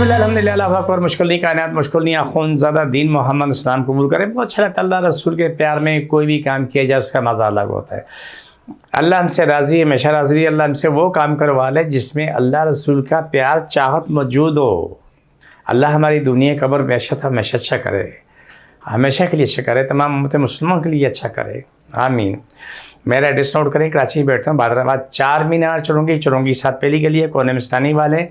بسم اللہ الحمدللہ اللہ اکبر مشکل نہیں کائنات مشکل نہیں آخون زیادہ دین محمد اسلام قبول کرے. بہت اچھا لگتا ہے اللہ رسول کے پیار میں کوئی بھی کام کیا جائے اس کا مزہ الگ ہوتا ہے. اللہ ہم سے راضی ہے, ہمیشہ راضی ہے. اللہ ہم سے وہ کام کروا لے جس میں اللہ رسول کا پیار چاہت موجود ہو. اللہ ہماری دنیا قبر معیشت ہمیشہ اچھا کرے, ہمیشہ کے لیے اچھا کرے, تمام امت مسلموں کے لیے اچھا کرے, آمین. میرا ایڈریس نوٹ کریں, کراچی میں بیٹھتا ہوں, بادر آباد 4 مینار چرونگی 7 پہلی گلی ہے, کونے مستانی والے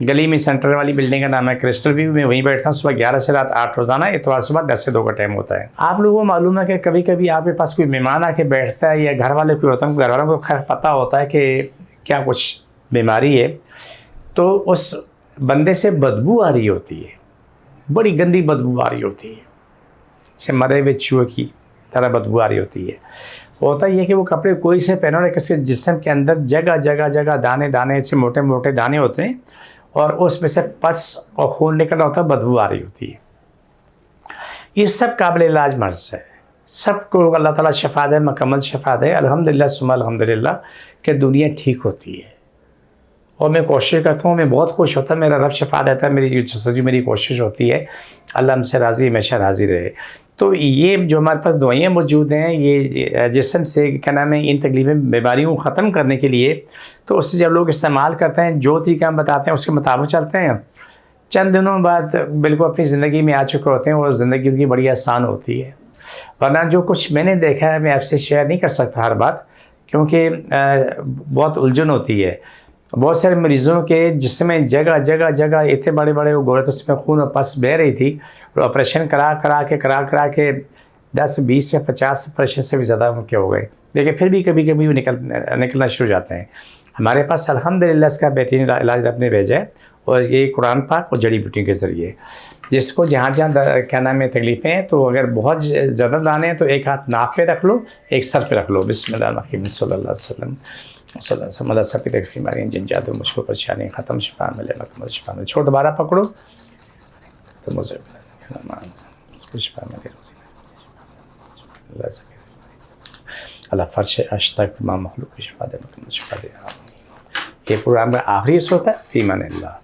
گلی میں سینٹر والی بلڈنگ کا نام ہے کرسٹل ویو. میں وہیں بیٹھتا ہوں, صبح 11 سے رات 8 روزانہ, اتوار صبح 10 سے 2 کا ٹائم ہوتا ہے. آپ لوگوں کو معلوم ہے کہ کبھی کبھی آپ کے پاس کوئی مہمان آ کے بیٹھتا ہے یا گھر والے کوئی ہوتا ہے, گھر والوں کو خیر پتہ ہوتا ہے کہ کیا کچھ بیماری ہے, تو اس بندے سے بدبو آ رہی ہوتی ہے, بڑی گندی بدبو آ رہی ہوتی ہے, جیسے مرے ہوئے چوہے کی طرح بدبو آ رہی ہوتی ہے. ہوتا یہ کہ وہ کپڑے کوئی سے پہنو رہے, کسی جسم کے اندر جگہ جگہ جگہ دانے سے موٹے موٹے دانے ہوتے ہیں, اور اس میں سے پس اور خون نکل رہا ہوتا ہے, بدبو آ رہی ہوتی ہے. یہ سب قابل علاج مرض ہے, سب کو اللہ تعالیٰ شفا دے, مکمل شفا دے, الحمدللہ ثم الحمدللہ, کہ دنیا ٹھیک ہوتی ہے. اور میں کوشش کرتا ہوں, میں بہت خوش ہوتا ہوں, میرا رب شفا دیتا ہے, میری کوشش ہوتی ہے. اللہ ہم سے راضی, ہمیشہ راضی رہے. تو یہ جو ہمارے پاس دوائیاں موجود ہیں, یہ جسم سے کیا نام ہے ان تکلیفیں بیماریوں کو ختم کرنے کے لیے, تو اس سے جب لوگ استعمال کرتے ہیں, جو طریقہ ہم بتاتے ہیں اس کے مطابق چلتے ہیں, چند دنوں بعد بالکل اپنی زندگی میں آ چکے ہوتے ہیں, اور زندگی ان کی بڑی آسان ہوتی ہے. ورنہ جو کچھ میں نے دیکھا ہے, میں آپ سے شیئر نہیں کر سکتا ہر بات, کیونکہ بہت الجھن ہوتی ہے. بہت سارے مریضوں کے جسم میں جگہ جگہ جگہ اتنے بڑے بڑے وہ گورے, تو اس میں خون اور پس بہہ رہی تھی. اور آپریشن کرا کے 10 20 سے 50 آپریشن سے بھی زیادہ کے ہو گئے, لیکن پھر بھی کبھی کبھی وہ نکلنا شروع ہو جاتے ہیں. ہمارے پاس الحمدللہ اس کا بہترین علاج رب نے بھیجا ہے, اور یہ قرآن پاک اور جڑی بوٹیوں کے ذریعے, جس کو جہاں کیا نام ہے تکلیفیں ہیں, تو اگر بہت زیادہ دانے ہیں تو ایک ہاتھ ناک پہ رکھ لو, ایک سر پہ رکھ لو. بسم اللہ الرحمن الرحیم, صلی اللہ علیہ وسلم صلی اللہ علیہ وسلم. اللہ سب کی تکلیف بیماریاں جن جادو مشکل پریشانی ختم, شفا ملے, مکمل شفا ملے. چھوڑ دوبارہ پکڑو تو مجھے شفا ملے. اللہ فرش عرش تک تمام مخلوق کی شفا دے, مکمل شفا دے. یہ پروگرام کا آخری حصہ ہوتا ہے. فی امان اللہ.